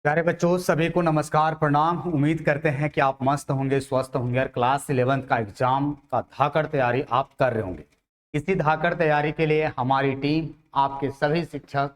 प्यारे बच्चों, सभी को नमस्कार प्रणाम। उम्मीद करते हैं कि आप मस्त होंगे, स्वस्थ होंगे और क्लास 11th का एग्जाम का धाकड़ तैयारी आप कर रहे होंगे। इसी धाकड़ तैयारी के लिए हमारी टीम आपके सभी शिक्षक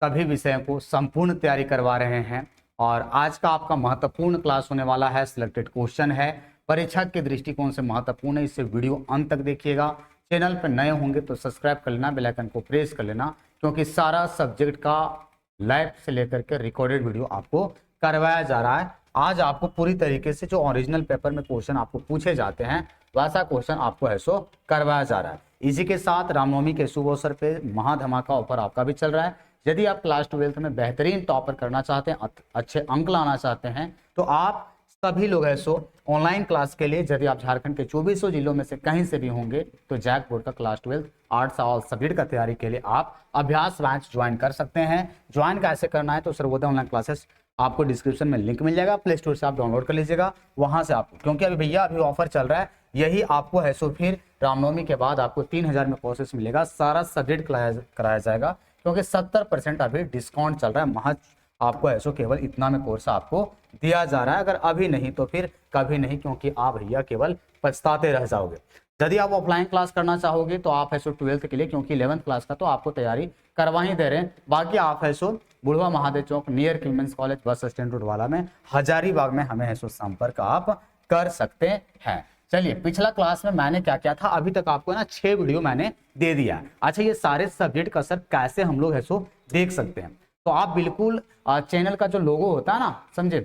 सभी विषयों को संपूर्ण तैयारी करवा रहे हैं। और आज का आपका महत्वपूर्ण क्लास होने वाला है, सिलेक्टेड क्वेश्चन है, परीक्षा के दृष्टिकोण से महत्वपूर्ण है। इसे वीडियो अंत तक देखिएगा। चैनल पर नए होंगे तो सब्सक्राइब कर लेना, बेल आइकन को प्रेस कर लेना, क्योंकि सारा सब्जेक्ट का लाइव से लेकर के रिकॉर्डेड वीडियो आपको करवाया जा रहा है। आज आपको पूरी तरीके से जो ओरिजिनल पेपर में क्वेश्चन आपको पूछे जाते हैं वैसा क्वेश्चन आपको है सो करवाया जा रहा है। इसी के साथ रामनवमी के शुभ अवसर पे महाधमाका ऑफर आपका भी चल रहा है। यदि आप क्लास 12th में बेहतरीन टॉपर करना चाहते हैं, अच्छे अंक लाना चाहते हैं, तो आप सभी लोग है सो ऑनलाइन क्लास के लिए, यदि आप झारखंड के 2400 जिलों में से कहीं से भी होंगे, तो जैक बोर्ड का क्लास 12 आर्ट्स ऑल सब्जेक्ट का तैयारी के लिए आप अभ्यास बैच ज्वाइन कर सकते हैं। ज्वाइन कैसे करना है, तो सर्वोदय ऑनलाइन क्लासेस आपको डिस्क्रिप्शन में लिंक मिल जाएगा, प्ले स्टोर से आप डाउनलोड कर लीजिएगा। वहां से आपको, क्योंकि अभी भैया अभी ऑफर चल रहा है, यही आपको है सो फिर रामनवमी के बाद आपको 3000 में कोर्सेस मिलेगा, सारा सब्जेक्ट कराया जाएगा, क्योंकि 70% अभी डिस्काउंट चल रहा है। महज आपको ऐसो केवल इतना में कोर्स आपको दिया जा रहा है। अगर अभी नहीं तो फिर कभी नहीं, क्योंकि आप भैया केवल पछताते रह जाओगे। यदि आप ऑफलाइन क्लास करना चाहोगे तो आप ऐसो 12th के लिए, क्योंकि 11th क्लास का तो आपको तैयारी करवा ही दे रहे हैं। बाकी आप ऐसो Budhwa Mahadev Chowk near women's college bus stand road वाला में हजारीबाग में हमें ऐसो संपर्क आप कर सकते हैं। चलिए, पिछला क्लास में मैंने क्या क्या था, अभी तक आपको ना 6 वीडियो मैंने दे दिया। अच्छा, ये सारे सब्जेक्ट का सर कैसे हम लोग ऐसो देख सकते हैं, तो आप बिल्कुल चैनल का जो लोगो होता है ना, समझे,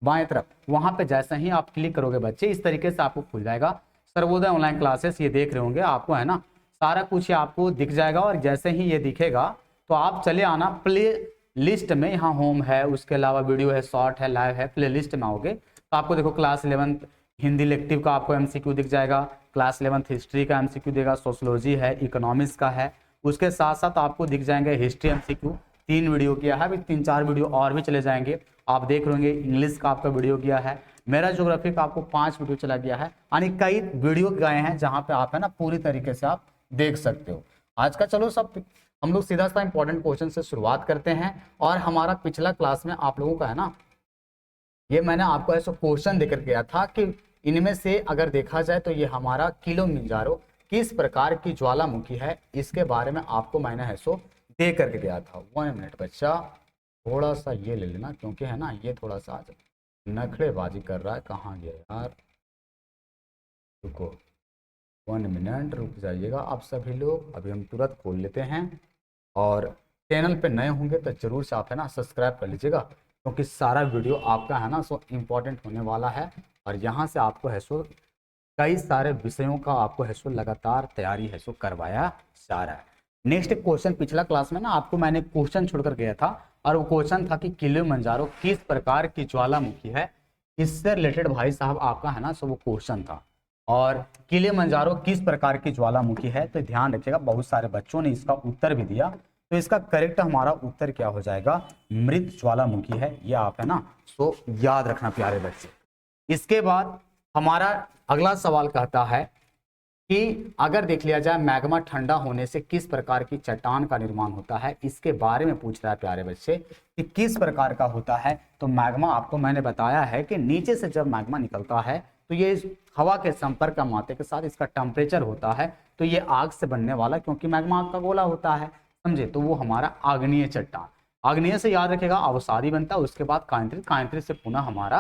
बाएं तरफ, वहां पे जैसे ही आप क्लिक करोगे बच्चे, इस तरीके से आपको खुल जाएगा सर्वोदय ऑनलाइन क्लासेस। ये देख रहे होंगे आपको, है ना, सारा कुछ आपको दिख जाएगा। और जैसे ही ये दिखेगा तो आप चले आना प्ले लिस्ट में, यहाँ होम है, उसके अलावा वीडियो है, शॉर्ट है, लाइव है, प्ले लिस्ट में आओगे तो आपको देखो क्लास 11th हिंदी इलेक्टिव का आपको एमसीक्यू दिख जाएगा, क्लास 11th हिस्ट्री का एमसीक्यू देगा, सोशोलॉजी है, इकोनॉमिक्स का है, उसके साथ साथ आपको दिख जाएंगे हिस्ट्री एमसीक्यू। 3 वीडियो किया है, अभी 3-4 वीडियो और भी चले जाएंगे। आप देख रहे होंगे इंग्लिश का आपका वीडियो किया है, मेरा ज्योग्राफी का आपको 5 वीडियो चला गया है, यानी कई वीडियो गए हैं जहां पे आप है ना पूरी तरीके से आप देख सकते हो। आज का चलो सब हम लोग सीधा सा इंपॉर्टेंट क्वेश्चन से शुरुआत करते हैं। और हमारा पिछला क्लास में आप लोगों का है ना, ये मैंने आपको ऐसा क्वेश्चन देकर गया था कि इनमें से अगर देखा जाए तो ये हमारा किलिमंजारो किस प्रकार की ज्वालामुखी है, इसके बारे में आपको मैंने है सो दे करके गया था। 1 मिनट बच्चा, थोड़ा सा ये ले लेना, क्योंकि है ना ये थोड़ा सा आज नखड़ेबाजी कर रहा है। कहाँ गया यार, रुको 1 मिनट रुक जाइएगा आप सभी लोग, अभी हम तुरंत खोल लेते हैं। और चैनल पे नए होंगे तो जरूर से आप है ना सब्सक्राइब कर लीजिएगा, क्योंकि सारा वीडियो आपका है ना सो इम्पोर्टेंट होने वाला है। और यहाँ से आपको है सो कई सारे विषयों का आपको है सो लगातार तैयारी है सो करवाया जा रहा है। नेक्स्ट क्वेश्चन, पिछला क्लास में ना आपको मैंने क्वेश्चन छोड़कर गया था, और वो क्वेश्चन था कि किलिमंजारो किस प्रकार की ज्वालामुखी है। इससे रिलेटेड भाई साहब आपका है ना सो वो क्वेश्चन था। और किलिमंजारो किस प्रकार की ज्वालामुखी है, तो ध्यान रखिएगा, बहुत सारे बच्चों ने इसका उत्तर भी दिया, तो इसका करेक्ट हमारा उत्तर क्या हो जाएगा, मृत ज्वालामुखी है। ये आप है ना सो याद रखना प्यारे बच्चे। इसके बाद हमारा अगला सवाल कहता है कि अगर देख लिया जाए मैग्मा ठंडा होने से किस प्रकार की चट्टान का निर्माण होता है, इसके बारे में पूछ रहा है प्यारे बच्चे कि किस प्रकार का होता है। तो मैग्मा आपको मैंने बताया है कि नीचे से जब मैग्मा निकलता है तो ये हवा के संपर्क में आते के साथ इसका टेम्परेचर होता है, तो ये आग से बनने वाला, क्योंकि मैग्मा आग का गोला होता है, समझे, तो वो हमारा आग्नेय चट्टान। आग्नेय से याद रखेगा अवसादी बनता है, उसके बाद कांतरित, कांतरित से पुनः हमारा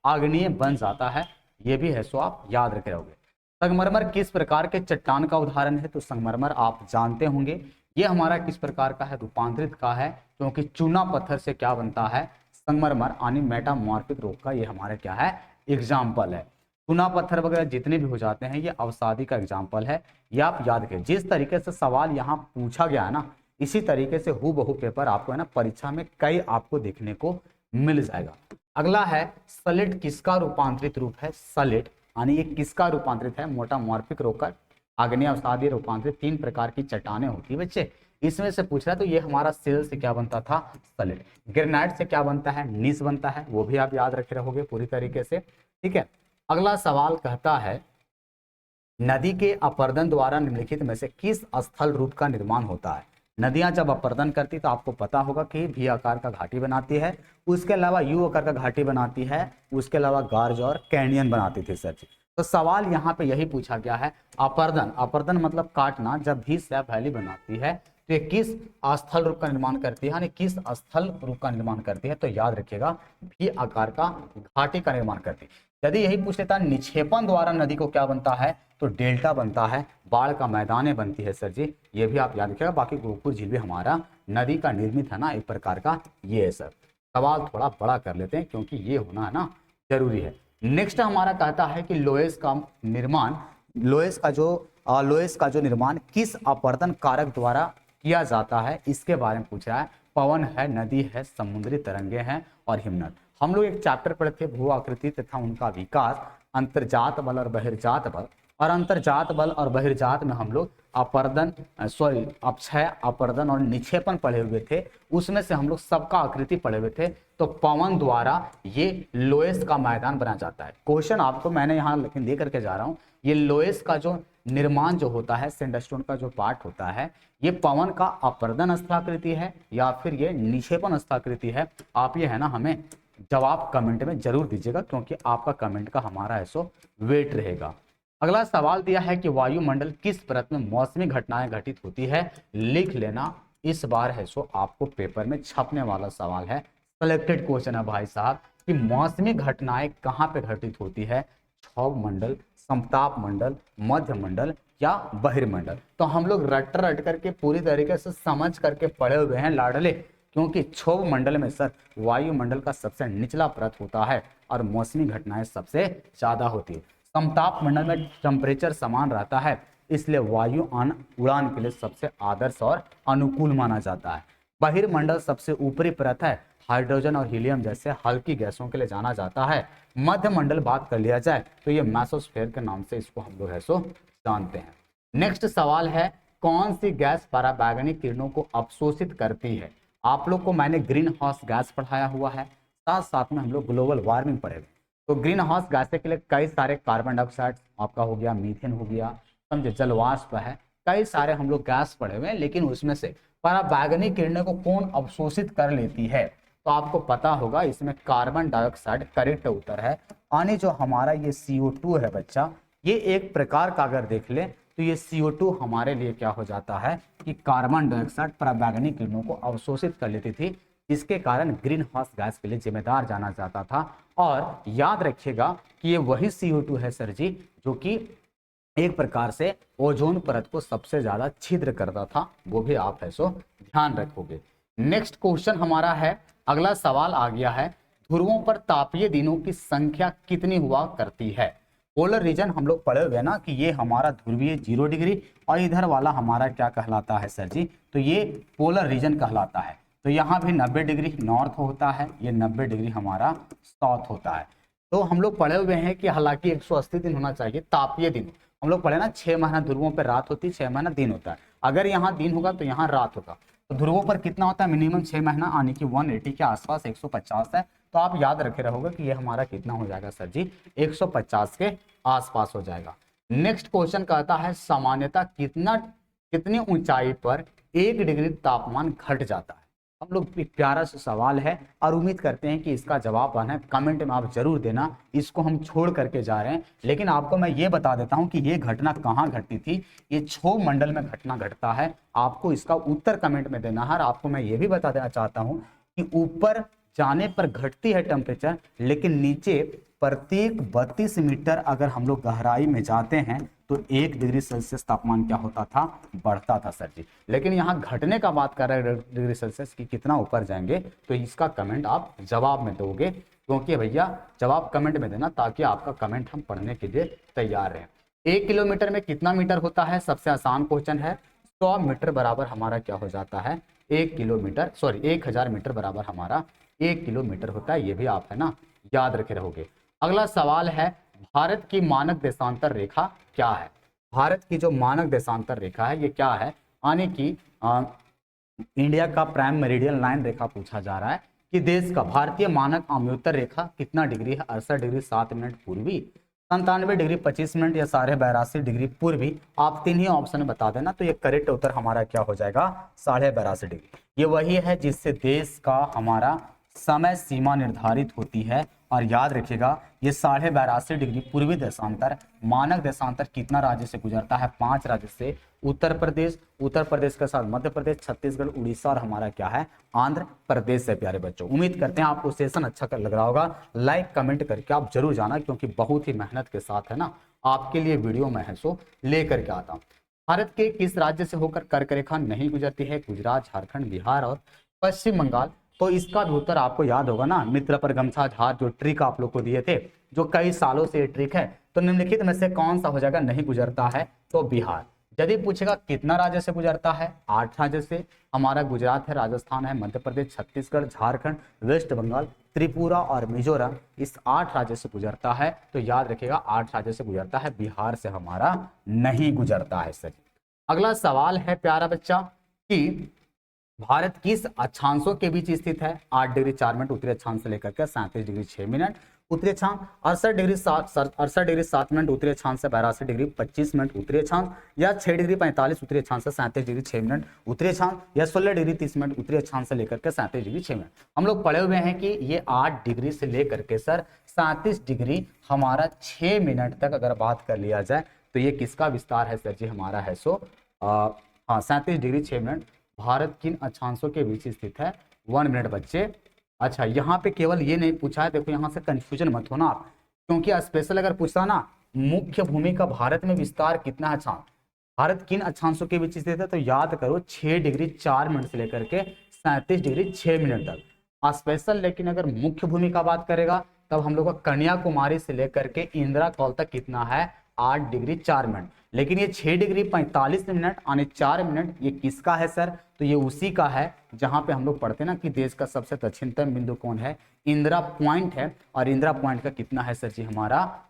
आग्नेय बन जाता है। ये भी है सो आप याद रखे रहोगे। संगमरमर किस प्रकार के चट्टान का उदाहरण है, तो संगमरमर आप जानते होंगे ये हमारा किस प्रकार का है, रूपांतरित का है, क्योंकि चूना पत्थर से क्या बनता है, संगमरमर, यानी मेटामॉर्फिक रोग का ये हमारा क्या है, एग्जाम्पल है। चूना पत्थर वगैरह जितने भी हो जाते हैं ये अवसादी का एग्जाम्पल है। ये आप याद रखें। जिस तरीके से सवाल यहाँ पूछा गया है ना, इसी तरीके से हूबहू पेपर आपको है ना परीक्षा में कई आपको देखने को मिल जाएगा। अगला है सलिड किसका रूपांतरित रूप है, सलिड यानी ये किसका रूपांतरित है, मोटामॉर्फिक रोग का, आग्नेय अवसादीय रूपांतरित 3 प्रकार की चट्टानें होती है बच्चे, इसमें से पूछ रहा है। तो ये हमारा सेल से क्या बनता था, सलिड। ग्रेनाइट से क्या बनता है, नीस बनता है, वो भी आप याद रखे रहोगे पूरी तरीके से, ठीक है। अगला सवाल कहता है नदी के अपरदन द्वारा निम्नलिखित में से किस स्थल रूप का निर्माण होता है। नदियां जब अपरदन करती तो आपको पता होगा कि भी आकार का घाटी बनाती है, उसके अलावा यू आकार का घाटी बनाती है, उसके अलावा गार्ज और कैनियन बनाती थी सर जी। तो सवाल यहाँ पे यही पूछा गया है, अपरदन, अपरदन मतलब काटना, जब भी स्लैब वैली बनाती है तो ये किस स्थल रूप का निर्माण करती है, यानी किस स्थल रूप का निर्माण करती है, तो याद रखिएगा भी आकार का घाटी का निर्माण करती है। यदि यही पूछ लेता निक्षेपण द्वारा नदी को क्या बनता है, तो डेल्टा बनता है, बाढ़ का मैदाने बनती है सर जी, ये भी आप याद रखिएगा। बाकी गोरखपुर झील भी हमारा नदी का निर्मित है ना, एक प्रकार का ये है सर। सवाल थोड़ा बड़ा कर लेते हैं क्योंकि ये होना है ना जरूरी है। नेक्स्ट हमारा कहता है कि लोएस का निर्माण, लोएस का जो निर्माण किस अपरदन कारक द्वारा किया जाता है, इसके बारे में पूछ रहा है। पवन है, नदी है, समुद्री तरंगे हैं और हिमनद। हम लोग एक चैप्टर पढ़े थे भू आकृति तथा उनका विकास, अंतर्जात बल और बहिर्जात बल, और अंतर्जात बल और बहिर्जात में हम लोग अपरदन अपक्षय, अपरदन और निक्षेपण पढ़े हुए थे। उसमें से हम लोग सबका आकृति पढ़े हुए थे। तो पवन द्वारा ये लोएस का मैदान बना जाता है। क्वेश्चन आपको मैंने यहाँ लेकिन दे करके जा रहा हूँ, ये लोएस का जो निर्माण जो होता है, सैंडस्टोन का जो पार्ट होता है, ये पवन का अपरदन स्थलाकृति है या फिर ये निक्षेपण स्थलाकृति है। आप ये है ना हमें जवाब कमेंट में जरूर दीजिएगा, क्योंकि आपका कमेंट का हमारा ऐसो वेट रहेगा। अगला सवाल दिया है कि वायुमंडल किस परत में मौसमी घटनाएं घटित होती है, लिख लेना। इस बार है सो आपको पेपर में छपने वाला सवाल है, सिलेक्टेड क्वेश्चन है भाई साहब, कि मौसमी घटनाएं कहाँ पे घटित होती है, क्षोभ मंडल, समताप मंडल, मध्य मंडल या बहिर्मंडल। तो हम लोग रट रट करके पूरी तरीके से समझ करके पढ़े हुए हैं लाडले, क्योंकि क्षोभ मंडल में सर वायुमंडल का सबसे निचला परत होता है और मौसमी घटनाएं सबसे ज्यादा होती है। समताप मंडल में टेम्परेचर समान रहता है, इसलिए वायु उड़ान के लिए सबसे आदर्श और अनुकूल माना जाता है। बहिर्मंडल सबसे ऊपरी परत है, हाइड्रोजन और हीलियम जैसे हल्की गैसों के लिए जाना जाता है। मध्य मंडल बात कर लिया जाए तो ये मेसोस्फेयर के नाम से इसको हम लोग है सो जानते हैं। नेक्स्ट सवाल है, कौन सी गैस पराबैंगनी किरणों को अवशोषित करती है। आप लोग को मैंने ग्रीन हाउस गैस पढ़ाया हुआ है, साथ साथ में हम लोग ग्लोबल वार्मिंग पढ़े हुए। तो ग्रीन हाउस गैसें के लिए कई सारे कार्बन डाइऑक्साइड आपका हो गया, मीथेन हो गया, समझे, जलवाष्प है, कई सारे हम लोग गैस पढ़े हुए हैं। लेकिन उसमें से पराबैंगनी किरणें को कौन अवशोषित कर लेती है, तो आपको पता होगा इसमें कार्बन डाइऑक्साइड करेक्ट उत्तर है। यानी जो हमारा ये CO2 है बच्चा, ये एक प्रकार का अगर देख ले तो ये CO2 हमारे लिए क्या हो जाता है कि कार्बन डाइऑक्साइड पराबैंगनी किरणों को अवशोषित कर लेती थी, जिसके कारण ग्रीन हाउस गैस के लिए जिम्मेदार जाना जाता था। और याद रखिएगा कि ये वही CO2 है सर जी जो कि एक प्रकार से ओजोन परत को सबसे ज्यादा छिद्र करता था, वो भी आप है सो ध्यान रखोगे। नेक्स्ट क्वेश्चन हमारा है, अगला सवाल आ गया है, ध्रुवों पर तापीय दिनों की संख्या कितनी हुआ करती है। पोलर रीजन हम लोग पढ़े हुए ना कि ये हमारा ध्रुवीय 0 डिग्री और इधर वाला हमारा क्या कहलाता है सर जी, तो ये पोलर रीजन कहलाता है। तो यहाँ भी 90 डिग्री नॉर्थ होता है, ये 90 डिग्री हमारा साउथ होता है। तो हम लोग पढ़े हुए हैं कि हालांकि 180 दिन होना चाहिए तापीय दिन। हम लोग पढ़े ना 6 महीना ध्रुवों पर रात होती है, 6 महीना दिन होता है। अगर यहाँ दिन होगा तो यहाँ रात होगा। तो ध्रुवों पर कितना होता है, मिनिमम 6 महीना, आने की 180 के आसपास 150 है। तो आप याद रखे रहोगे कि ये हमारा कितना हो जाएगा सर जी, 150 के आसपास हो जाएगा। नेक्स्ट क्वेश्चन कहता है, सामान्यतः कितनी ऊंचाई पर 1 डिग्री तापमान घट जाता है। हम लोग एक प्यारा सा सवाल है और उम्मीद करते हैं कि इसका जवाब आना है, कमेंट में आप जरूर देना। इसको हम छोड़ करके जा रहे हैं, लेकिन आपको मैं ये बता देता हूं कि ये घटना कहाँ घटती थी। ये क्षोभ मंडल में घटना घटता है। आपको इसका उत्तर कमेंट में देना है। और आपको मैं ये भी बता देना चाहता हूँ कि ऊपर जाने पर घटती है टेम्परेचर, लेकिन नीचे प्रत्येक 32 मीटर अगर हम लोग गहराई में जाते हैं तो 1 डिग्री सेल्सियस तापमान क्या होता था, बढ़ता था सर जी। लेकिन यहाँ घटने का बात कर रहे हैं डिग्री सेल्सियस की, कितना ऊपर जाएंगे, तो इसका कमेंट आप जवाब में दोगे, क्योंकि भैया जवाब कमेंट में देना ताकि आपका कमेंट हम पढ़ने के लिए तैयार रहें। 1 किलोमीटर में कितना मीटर होता है, सबसे आसान क्वेश्चन है। 100 मीटर बराबर हमारा क्या हो जाता है, 1000 मीटर बराबर हमारा 1 किलोमीटर होता है। ये भी आप है ना याद रखे रहोगे। अगला सवाल है, भारत की मानक देशांतर रेखा क्या है। भारत की जो मानक देशांतर रेखा है ये क्या है, यानी कि इंडिया का प्राइम मेरिडियन लाइन रेखा पूछा जा रहा है कि देश का भारतीय मानक आम्योत्तर रेखा कितना डिग्री है, 68 डिग्री 7 मिनट पूर्वी, 97 डिग्री 25 मिनट या 82.5 डिग्री पूर्वी, आप तीन ही ऑप्शन बता देना तो ये करेक्ट उत्तर हमारा क्या हो जाएगा, 82.5 डिग्री। ये वही है जिससे देश का हमारा समय सीमा निर्धारित होती है। और याद रखिएगा ये 82.5 डिग्री पूर्वी देशांतर, मानक देशांतर कितना राज्य से गुजरता है, 5 राज्य से, उत्तर प्रदेश के साथ मध्य प्रदेश, छत्तीसगढ़, उड़ीसा और हमारा क्या है, आंध्र प्रदेश से। प्यारे बच्चों, उम्मीद करते हैं आपको सेशन अच्छा लग रहा होगा। लाइक कमेंट करके आप जरूर जाना, क्योंकि बहुत ही मेहनत के साथ है ना आपके लिए वीडियो मैं है सो लेकर के आता हूँ। भारत के किस राज्य से होकर कर्क रेखा नहीं गुजरती है, गुजरात, झारखंड, बिहार और पश्चिम बंगाल। तो इसका भी उत्तर आपको याद होगा ना, मित्र पर गमछा झार, जो ट्रिक आप लोग को दिए थे, जो कई सालों से ये ट्रिक है। तो निम्नलिखित में से कौन सा हो जाएगा, नहीं गुजरता है, तो बिहार। यदि पूछेगा कितना राज्य से गुजरता है, 8 राज्य से। हमारा गुजरात है, राजस्थान है, मध्य प्रदेश, छत्तीसगढ़, झारखंड, वेस्ट बंगाल, त्रिपुरा और मिजोरम, इस 8 राज्य से गुजरता है। तो याद रखिएगा 8 राज्य से गुजरता है, बिहार से हमारा नहीं गुजरता है सर। अगला सवाल है प्यारा बच्चा कि भारत किस अक्षांशों के बीच स्थित है, 8 डिग्री 4 मिनट उत्तरी अक्षांश से लेकर के 37 डिग्री 6 मिनट उत्तरी अक्षांश, 68 डिग्री 7 मिनट उत्तरी अक्षांश से 82 डिग्री 25 मिनट उत्तरी अक्षांश, या 6 डिग्री 45 उत्तरी अक्षांश से 37 डिग्री 6 मिनट उत्तरी अक्षांश, या 16 डिग्री 30 मिनट उत्तरी अक्षांश से लेकर के 37 डिग्री 6 मिनट। हम लोग पढ़े हुए हैं कि ये 8 डिग्री से लेकर के सर 37 डिग्री हमारा 6 मिनट तक अगर बात कर लिया जाए तो ये किसका विस्तार है सर जी, हमारा है सो 37 डिग्री 6 मिनट भारत किन अक्षांशों के बीच स्थित है, 1 मिनट बच्चे। अच्छा, यहाँ पे केवल ये नहीं पूछा है, देखो यहाँ से कंफ्यूजन मत होना आप, क्योंकि स्पेशल अगर पूछता ना मुख्य भूमि का भारत में विस्तार कितना है अक्षांश, भारत किन अक्षांशों के बीच स्थित है, तो याद करो 6 डिग्री 4 मिनट से लेकर के 37 डिग्री 6 मिनट तक स्पेशल। लेकिन अगर मुख्य भूमि का बात करेगा तब हम लोग का कन्याकुमारी से लेकर के इंदिरा कॉल तक कितना है, 8 डिग्री 4 मिनट। लेकिन ये 6 डिग्री 45 मिनट यानी 4 मिनट ये किसका है सर, तो ये उसी का है जहां पे हम लोग पढ़ते हैं ना कि देश का सबसे दक्षिणतम बिंदु कौन है, इंदिरा पॉइंट है। और इंदिरा पॉइंट का कितना है सर जी, हमारा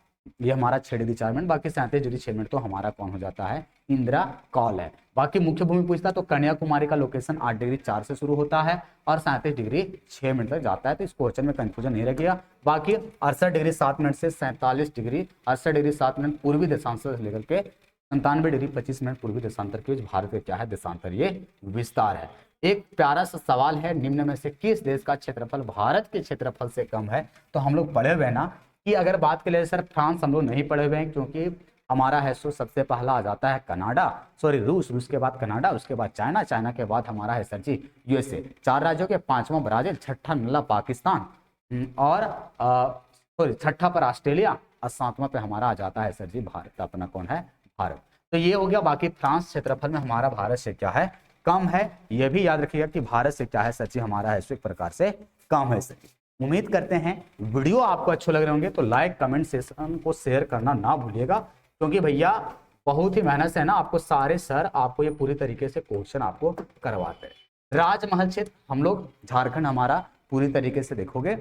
ये हमारा 6 डिग्री 4 मिनट, बाकी 37 डिग्री 6 मिनट तो हमारा कौन हो जाता है, इंदिरा कॉल है। बाकी मुख्य भूमि पूछता तो कन्याकुमारी का लोकेशन 8 डिग्री 4 से शुरू होता है और 37 डिग्री 6 मिनट तक जाता है। तो इस क्वेश्चन में कंफ्यूजन नहीं रहेगा। बाकी 68 डिग्री 7 मिनट से 47 डिग्री 68 डिग्री 7 मिनट पूर्वी देशांतर से लेकर के 97 डिग्री 25 मिनट पूर्वी देशांतर के बीच भारत का क्या है, देशांतर ये विस्तार है। एक प्यारा सा सवाल है, निम्न में से किस देश का क्षेत्रफल भारत के क्षेत्रफल से कम है। तो हम लोग पढ़े हुए ना कि अगर बात करें सर फ्रांस हम लोग नहीं पढ़े हुए हैं, क्योंकि हमारा है सो सबसे पहला आ जाता है कनाडा, सॉरी रूस के बाद कनाडा, उसके बाद चाइना के बाद हमारा है सर जी यूएसए। 4 राज्यों के 5वां ब्राजील, 6ठा नल्ला पाकिस्तान और सॉरी 6ठा पर ऑस्ट्रेलिया और 7वां पे हमारा आ जाता है सर जी भारत, अपना कौन है, भारत। तो ये हो गया। बाकी फ्रांस क्षेत्रफल में हमारा भारत से क्या है, कम है। यह भी याद रखिएगा कि भारत से क्या है सच्ची हमारा है एक प्रकार से कम है सच्ची। उम्मीद करते हैं वीडियो आपको अच्छे लग रहे होंगे, तो लाइक कमेंट सेशन को शेयर करना ना भूलिएगा, क्योंकि भैया बहुत ही मेहनत से है ना आपको सारे सर आपको ये पूरी तरीके से क्वेश्चन आपको करवाते हैं। राजमहल क्षेत्र हम लोग झारखंड हमारा पूरी तरीके से देखोगे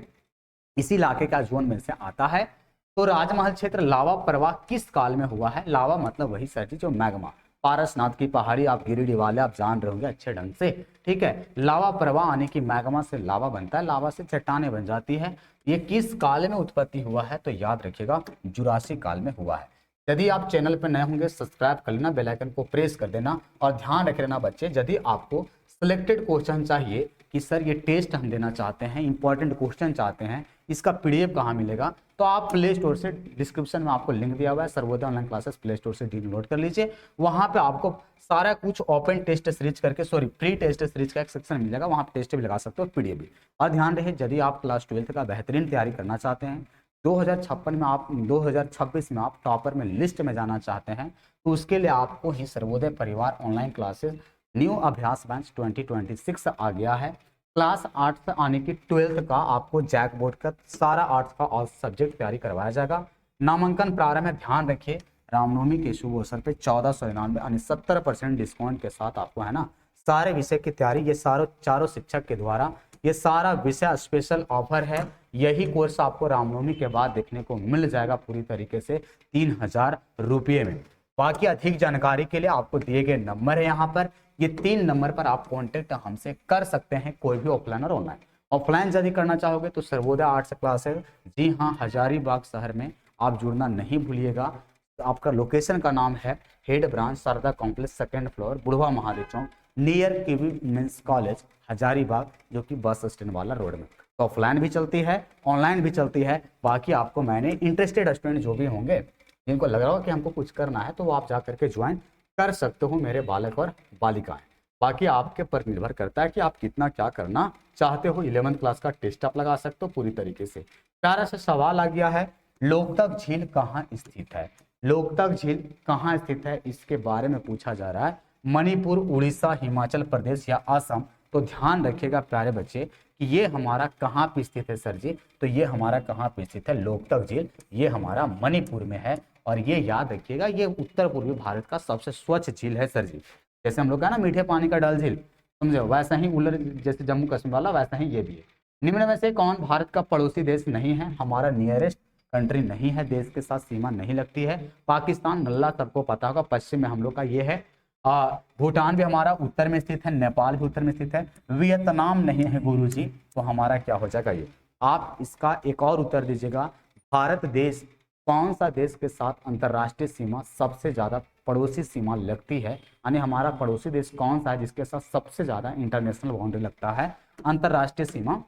इसी इलाके का जोन में से आता है। तो राजमहल क्षेत्र लावा प्रवाह किस काल में हुआ है, लावा मतलब वही सर जी जो मैग्मा, पारसनाथ की पहाड़ी आप गिरिडीह वाले आप जान रहे होंगे अच्छे ढंग से, ठीक है। लावा प्रवाह आने की मैग्मा से लावा बनता है, लावा से चट्टानें बन जाती है। ये किस काल में उत्पत्ति हुआ है, तो याद रखिएगा जुरासिक काल में हुआ है। यदि आप चैनल पर नए होंगे सब्सक्राइब कर लेना, बेल आइकन को प्रेस कर देना और ध्यान रख लेना बच्चे, यदि आपको सिलेक्टेड क्वेश्चन चाहिए कि सर ये टेस्ट हम देना चाहते हैं, इंपॉर्टेंट क्वेश्चन चाहते हैं, इसका पीडीएफ कहाँ मिलेगा, तो आप प्ले स्टोर से डिस्क्रिप्शन में आपको लिंक दिया हुआ है Sarvodaya online classes, play store से डाउनलोड कर लीजिए। वहां पे आपको सारा कुछ ओपन टेस्ट सीरीज करके सॉरी प्री टेस्ट सीरीज का एक सेक्शन मिल जाएगा, वहां पे टेस्ट भी लगा सकते हो पीडीएफ भी। और ध्यान रहे यदि आप क्लास 12th का बेहतरीन तैयारी करना चाहते हैं, 2056 में आप 2026 में आप टॉपर में लिस्ट में जाना चाहते हैं, तो उसके लिए आपको ही सर्वोदय परिवार ऑनलाइन क्लासेस न्यू अभ्यास बैच 2026 आ गया है। क्लास 8 से आने की 12th का आपको जैक बोर्ड का सारा आर्ट्स का ऑल सब्जेक्ट तैयारी करवाया जाएगा। नामांकन प्रारंभ में ध्यान रखिए रामनवमी के शुभ अवसर पे 1499 यानी 70% डिस्काउंट के साथ आपको है ना सारे विषय की तैयारी, ये चारों शिक्षक के द्वारा ये सारा विषय स्पेशल ऑफर है। यही कोर्स आपको रामनवमी के बाद देखने को मिल जाएगा पूरी तरीके से 3000 रुपये में। बाकी अधिक जानकारी के लिए आपको दिए गए नंबर है यहाँ पर, ये 3 नंबर पर आप कांटेक्ट हमसे कर सकते हैं, कोई भी ऑफलाइन और ऑनलाइन। ऑफलाइन यदि करना चाहोगे तो सर्वोदय आर्ट्स क्लासेस, जी हाँ, हजारीबाग शहर में आप जुड़ना नहीं भूलिएगा। तो आपका लोकेशन का नाम है head branch Sharda complex, second floor, Budhwa Mahadev Chowk, near KV men's college, Hazaribagh, जो कि बस स्टैंड वाला रोड में। तो ऑफलाइन भी चलती है, ऑनलाइन भी चलती है। बाकी आपको मैंने इंटरेस्टेड स्टूडेंट जो भी होंगे, जिनको लग रहा हो कि हमको कुछ करना है, तो वो आप जा करके ज्वाइन कर सकते हो मेरे बालक और बालिकाएं। बाकी आपके पर निर्भर करता है कि आप कितना क्या करना चाहते हो। 11th क्लास का टेस्ट आप लगा सकते हो पूरी तरीके से। प्यारा सा सवाल आ गया है, लोकतक झील कहाँ स्थित है? लोकतक झील कहाँ स्थित है इसके बारे में पूछा जा रहा है। मणिपुर, उड़ीसा, हिमाचल प्रदेश या असम? तो ध्यान रखिएगा प्यारे बच्चे कि ये हमारा कहाँ पे स्थित है सर जी? तो ये हमारा कहाँ पे स्थित है? लोकतक झील ये हमारा मणिपुर में है। और ये याद रखिएगा, ये उत्तर पूर्वी भारत का सबसे स्वच्छ झील है सर जी। जैसे हम लोग का ना मीठे पानी का डल झील, समझो, वैसा ही उलर जैसे जम्मू कश्मीर वाला, वैसा ही ये भी है। निम्न में से कौन भारत का पड़ोसी देश नहीं है? हमारा नियरेस्ट कंट्री नहीं है, देश के साथ सीमा नहीं लगती है। पाकिस्तान, नल्ला सबको पता होगा, पश्चिम में हम लोग का ये है। भूटान भी हमारा उत्तर में स्थित है, नेपाल भी उत्तर में स्थित है, वियतनाम नहीं है गुरुजी। तो हमारा क्या हो जाएगा ये? आप इसका एक और उत्तर दीजिएगा, भारत देश कौन सा देश के साथ अंतर्राष्ट्रीय सीमा सबसे ज्यादा पड़ोसी सीमा लगती है? यानी हमारा पड़ोसी देश कौन सा है जिसके साथ सबसे ज्यादा इंटरनेशनल बाउंड्री लगता है, अंतर्राष्ट्रीय सीमा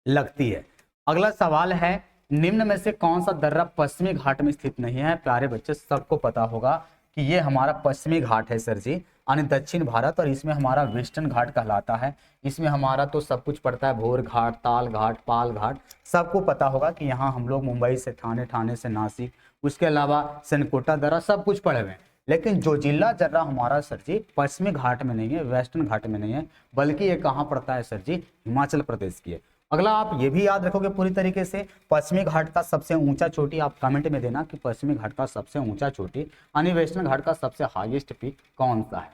लगती है? अगला सवाल है, निम्न में से कौन सा दर्रा पश्चिमी घाट में स्थित नहीं है? प्यारे बच्चे सबको पता होगा कि ये हमारा पश्चिमी घाट है सर जी, यानी दक्षिण भारत, और इसमें हमारा वेस्टर्न घाट कहलाता है। इसमें हमारा तो सब कुछ पड़ता है, भोर घाट, ताल घाट, पाल घाट। सबको पता होगा कि यहाँ हम लोग मुंबई से ठाणे, ठाणे से नासिक, उसके अलावा सनकोटा दर्रा सब कुछ पड़े हुए हैं। लेकिन जो जिला दर्रा हमारा सर जी पश्चिमी घाट में नहीं है, वेस्टर्न घाट में नहीं है, बल्कि ये कहाँ पड़ता है सर जी? हिमाचल प्रदेश की है। अगला आप ये भी याद रखोगे पूरी तरीके से, पश्चिमी घाट का सबसे ऊंचा चोटी आप कमेंट में देना कि पश्चिमी घाट का सबसे ऊंचा चोटी यानी वेस्टर्न घाट का सबसे हाईएस्ट पीक कौन सा है?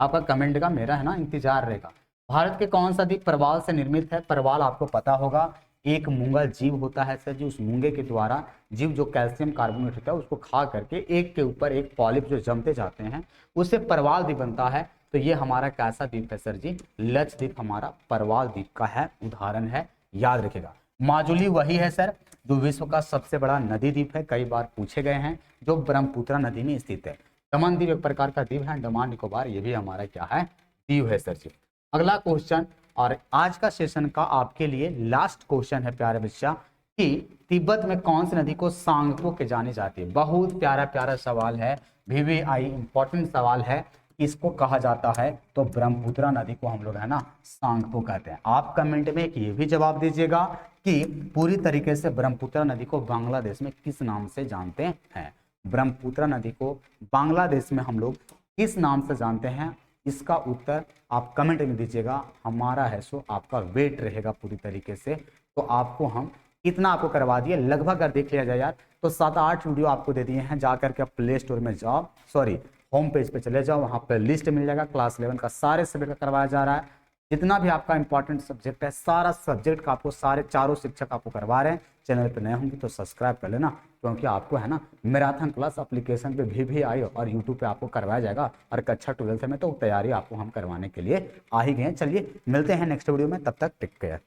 आपका कमेंट का मेरा है ना इंतजार रहेगा। भारत के कौन सा द्वीप परवाल से निर्मित है? परवाल आपको पता होगा, एक मूंगा जीव होता है सर जी। उस मूंगे के द्वारा जीव जो कैल्शियम कार्बोनेट होता है उसको खा करके एक के ऊपर एक पॉलिप जो जमते जाते हैं, उससे परवाल द्वीप बनता है। तो ये हमारा कैसा द्वीप है सर जी? लक्षद्वीप हमारा परवाल द्वीप का है, उदाहरण है, याद रखेगा। माजुली वही है सर जो विश्व का सबसे बड़ा नदी द्वीप है, कई बार पूछे गए हैं, जो ब्रह्मपुत्रा नदी में स्थित है। दमन द्वीप एक प्रकार का द्वीप है, अंडमान निकोबार, ये भी हमारा क्या है? द्वीप है सर जी। अगला क्वेश्चन, और आज का सेशन का आपके लिए लास्ट क्वेश्चन है प्यारे बच्चा, कि तिब्बत में कौन सी नदी को सांगपो के जानी जाती है? बहुत प्यारा प्यारा सवाल है, VVI इंपॉर्टेंट सवाल है। इसको कहा जाता है तो ब्रह्मपुत्रा नदी को हम लोग है ना सांगपो कहते हैं। आप कमेंट में एक ये भी जवाब दीजिएगा कि पूरी तरीके से ब्रह्मपुत्रा नदी को बांग्लादेश में किस नाम से जानते हैं? ब्रह्मपुत्रा नदी को बांग्लादेश में हम लोग किस नाम से जानते हैं? इसका उत्तर आप कमेंट में दीजिएगा। हमारा है सो आपका वेट रहेगा पूरी तरीके से। तो आपको हम इतना आपको करवा दिए, लगभग अगर देख लिया जाए यार तो 7-8 वीडियो आपको दे दिए हैं। जा करके आप प्ले स्टोर में जाओ, सॉरी होम पेज पे चले जाओ, वहाँ पे लिस्ट मिल जाएगा, क्लास 11 का सारे सब्जेक्ट का करवाया जा रहा है। जितना भी आपका इंपॉर्टेंट सब्जेक्ट है, सारा सब्जेक्ट का आपको सारे चारों शिक्षक आपको करवा रहे हैं। चैनल पे नए होंगे तो सब्सक्राइब कर लेना, क्योंकि आपको है ना मैराथन क्लास एप्लीकेशन पे VVI और यूट्यूब पे आपको करवाया जाएगा। और कक्षा 12 में तो तैयारी आपको हम करवाने के लिए आ ही गए हैं। चलिए मिलते हैं नेक्स्ट वीडियो में, तब तक टेक केयर।